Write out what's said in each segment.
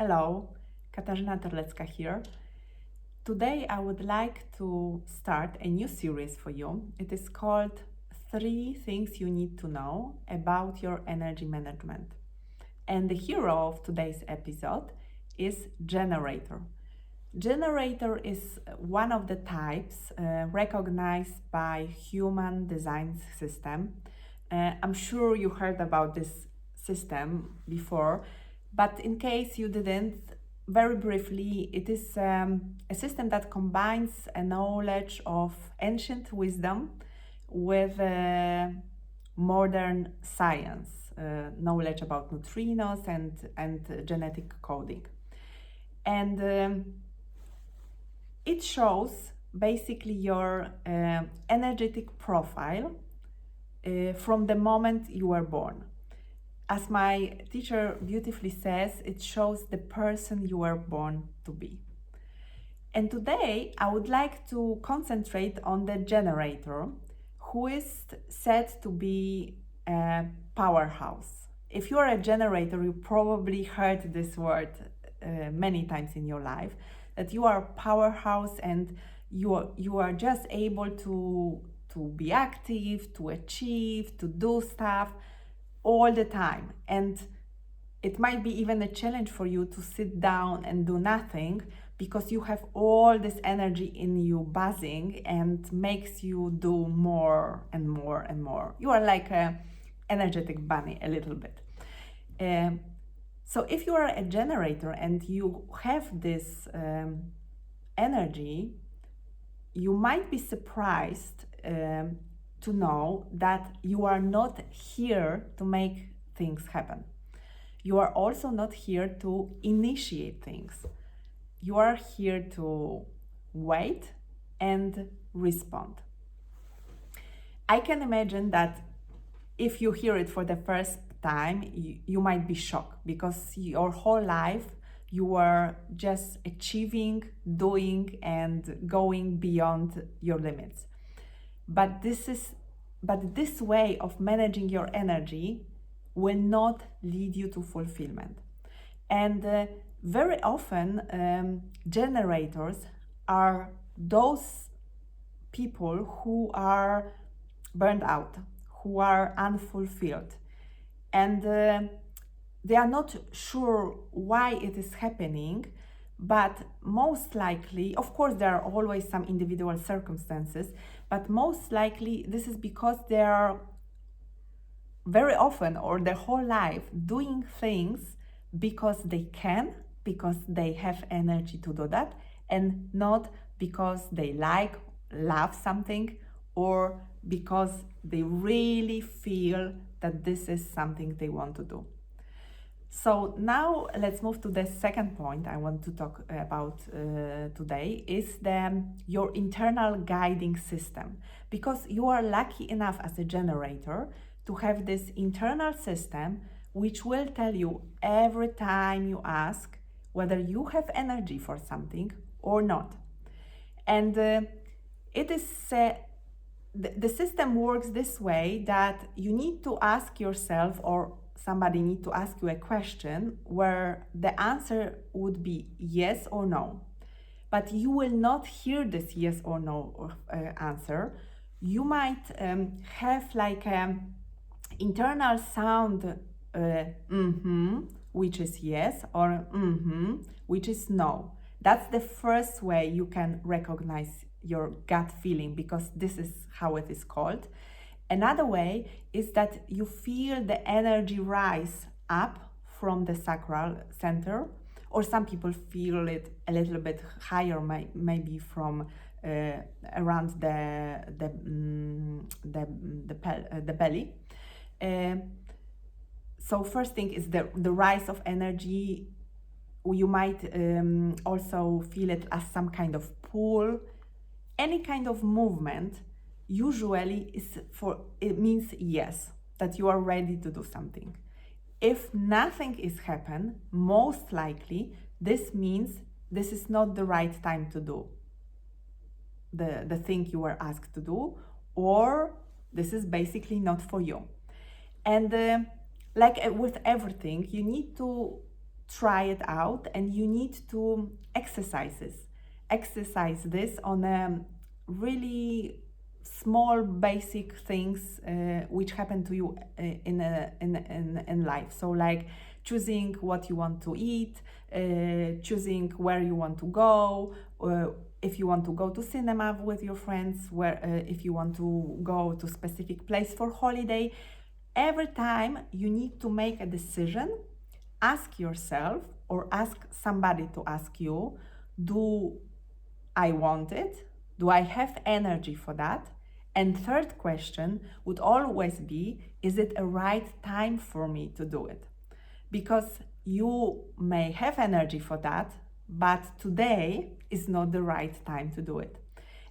Hello, Katarzyna here. Today I would like to start a new series for you. It is called 3 Things You Need to Know About Your Energy Management. And the hero of today's episode is generator. Generator is one of the types recognized by human design system. I'm sure you heard about this system before, but in case you didn't, very briefly, it is a system that combines a knowledge of ancient wisdom with modern science, knowledge about neutrinos and genetic coding. And it shows basically your energetic profile from the moment you were born. As my teacher beautifully says, it shows the person you were born to be. And today I would like to concentrate on the generator, who is said to be a powerhouse. If you are a generator, you probably heard this word many times in your life, that you are a powerhouse and you are just able to be active, to achieve, to do stuff all the time. And it might be even a challenge for you to sit down and do nothing, because you have all this energy in you buzzing and makes you do more and more and more. You are like an energetic bunny a little bit. So if you are a generator and you have this energy, you might be surprised to know that you are not here to make things happen. You are also not here to initiate things. You are here to wait and respond. I can imagine that if you hear it for the first time, you might be shocked, because your whole life you were just achieving, doing, and going beyond your limits. But this way of managing your energy will not lead you to fulfillment. And very often, generators are those people who are burned out, who are unfulfilled, and they are not sure why it is happening. But most likely, of course, there are always some individual circumstances, but most likely this is because they are very often, or their whole life, doing things because they can, because they have energy to do that, and not because they love something, or because they really feel that this is something they want to do. So now let's move to the second point I want to talk about today, is your internal guiding system. Because you are lucky enough as a generator to have this internal system which will tell you every time you ask whether you have energy for something or not. And it is the system works this way, that you need to ask yourself, or somebody need to ask you a question where the answer would be yes or no. But you will not hear this yes or no answer. You might have like an internal sound, which is yes, or which is no. That's the first way you can recognize your gut feeling, because this is how it is called. Another way is that you feel the energy rise up from the sacral center, or some people feel it a little bit higher, maybe from around the belly. So first thing is the rise of energy. You might also feel it as some kind of pull. Any kind of movement usually it means yes, that you are ready to do something. If nothing is happen, most likely this means this is not the right time to do the thing you were asked to do, or this is basically not for you. And like with everything, you need to try it out, and you need to exercise this on a really small basic things which happen to you in life. So like choosing what you want to eat, choosing where you want to go, if you want to go to cinema with your friends, where if you want to go to specific place for holiday. Every time you need to make a decision, ask yourself or ask somebody to ask you, do I want it? Do I have energy for that? And third question would always be, is it a right time for me to do it? Because you may have energy for that, but today is not the right time to do it.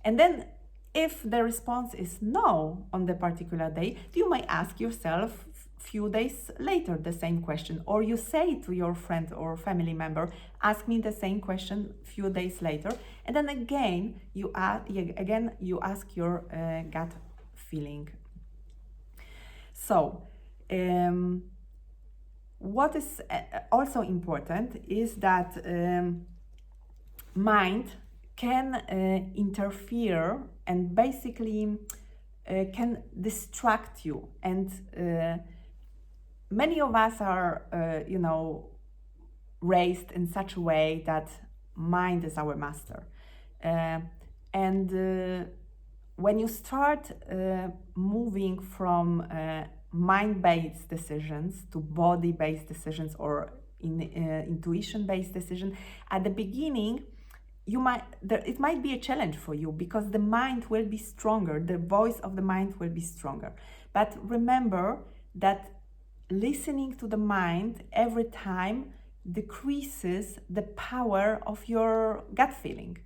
And then if the response is no on the particular day, you may ask yourself few days later the same question, or you say to your friend or family member, ask me the same question few days later, and then again you ask your gut feeling. So what is also important is that mind can interfere and basically can distract you, and many of us are raised in such a way that mind is our master, and when you start moving from mind-based decisions to body-based decisions or intuition-based decisions, at the beginning it might be a challenge for you, because the mind will be stronger, the voice of the mind will be stronger. But remember that listening to the mind every time decreases the power of your gut feeling,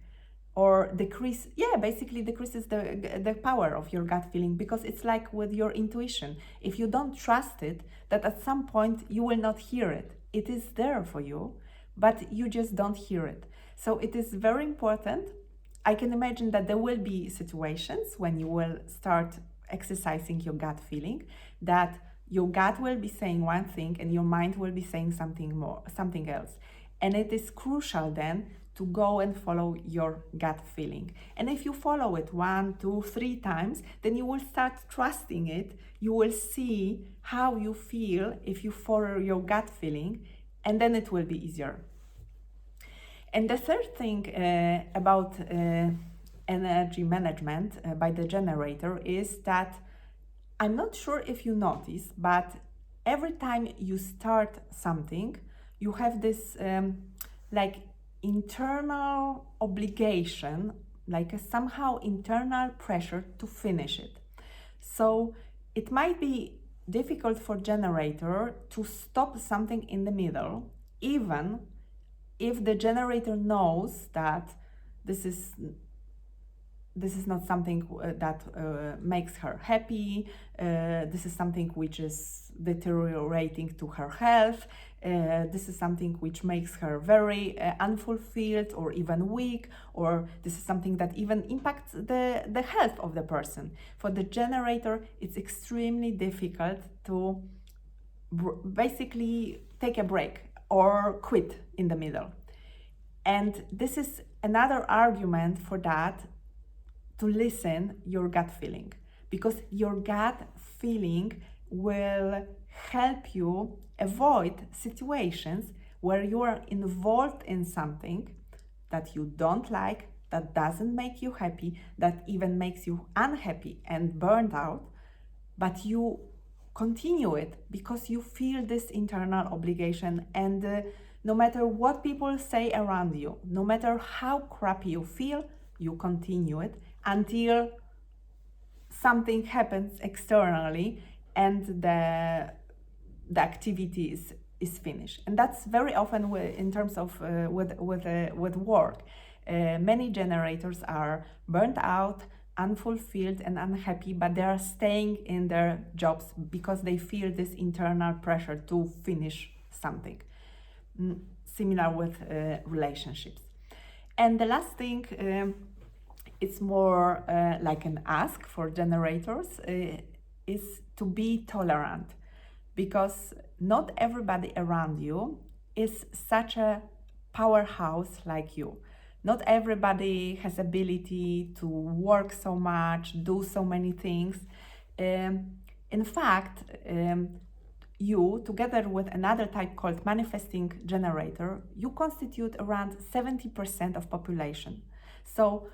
or decreases the power of your gut feeling, because it's like with your intuition. If you don't trust it, that at some point you will not hear it. It is there for you, but you just don't hear it. So it is very important. I can imagine that there will be situations when you will start exercising your gut feeling, that your gut will be saying one thing and your mind will be saying something else. And it is crucial then to go and follow your gut feeling. And if you follow it 1, 2, 3 times, then you will start trusting it. You will see how you feel if you follow your gut feeling, and then it will be easier. And the third thing about energy management by the generator is that, I'm not sure if you notice, but every time you start something, you have this like internal obligation, like a somehow internal pressure to finish it. So it might be difficult for generator to stop something in the middle, even if the generator knows that this is not something that makes her happy, this is something which is deteriorating to her health, this is something which makes her very unfulfilled or even weak, or this is something that even impacts the health of the person. For the generator, it's extremely difficult to basically take a break or quit in the middle. And this is another argument for that, to listen your gut feeling, because your gut feeling will help you avoid situations where you are involved in something that you don't like, that doesn't make you happy, that even makes you unhappy and burned out, but you continue it because you feel this internal obligation. And no matter what people say around you, no matter how crappy you feel, you continue it until something happens externally and the activity is finished. And that's very often in terms of with work. Many generators are burnt out, unfulfilled and unhappy, but they are staying in their jobs because they feel this internal pressure to finish something. Similar with relationships. And the last thing, it's more like an ask for generators, is to be tolerant, because not everybody around you is such a powerhouse like you. Not everybody has ability to work so much, do so many things. In fact, you, together with another type called manifesting generator, you constitute around 70% of population. So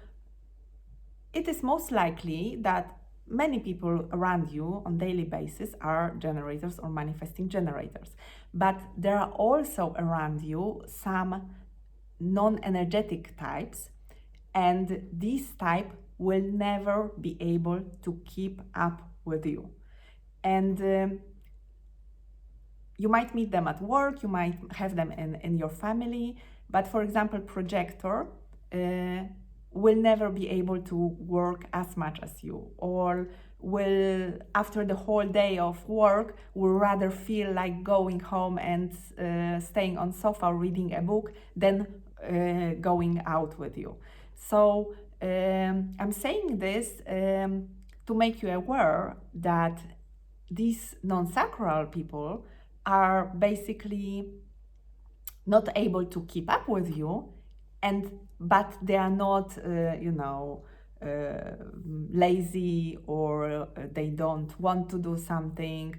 it is most likely that many people around you on daily basis are generators or manifesting generators. But there are also around you some non-energetic types, and this type will never be able to keep up with you. And you might meet them at work, you might have them in your family, but for example, projector will never be able to work as much as you, or will, after the whole day of work, will rather feel like going home and staying on sofa reading a book than going out with you. So I'm saying this to make you aware that these non-sacral people are basically not able to keep up with you, but they are not lazy, or they don't want to do something.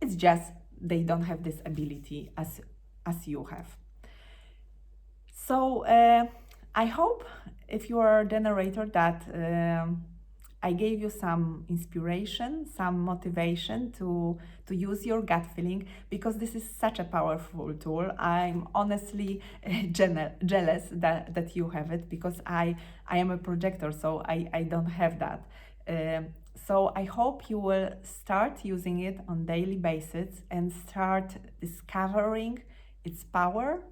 It's just they don't have this ability as you have. So I hope, if you are a generator, that I gave you some inspiration, some motivation to use your gut feeling, because this is such a powerful tool. I'm honestly jealous that you have it, because I am a projector, so I don't have that. So I hope you will start using it on daily basis and start discovering its power,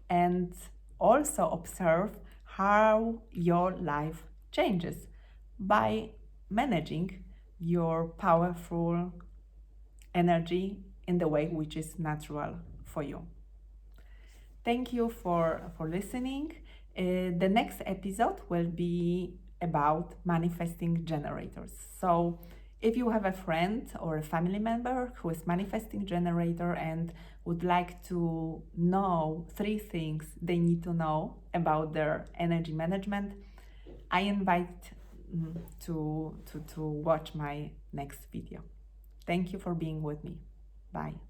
and also observe how your life changes by managing your powerful energy in the way which is natural for you. Thank you for listening. The next episode will be about manifesting generators. So if you have a friend or a family member who is manifesting generator and would like to know 3 things they need to know about their energy management, I invite to watch my next video. Thank you for being with me. Bye.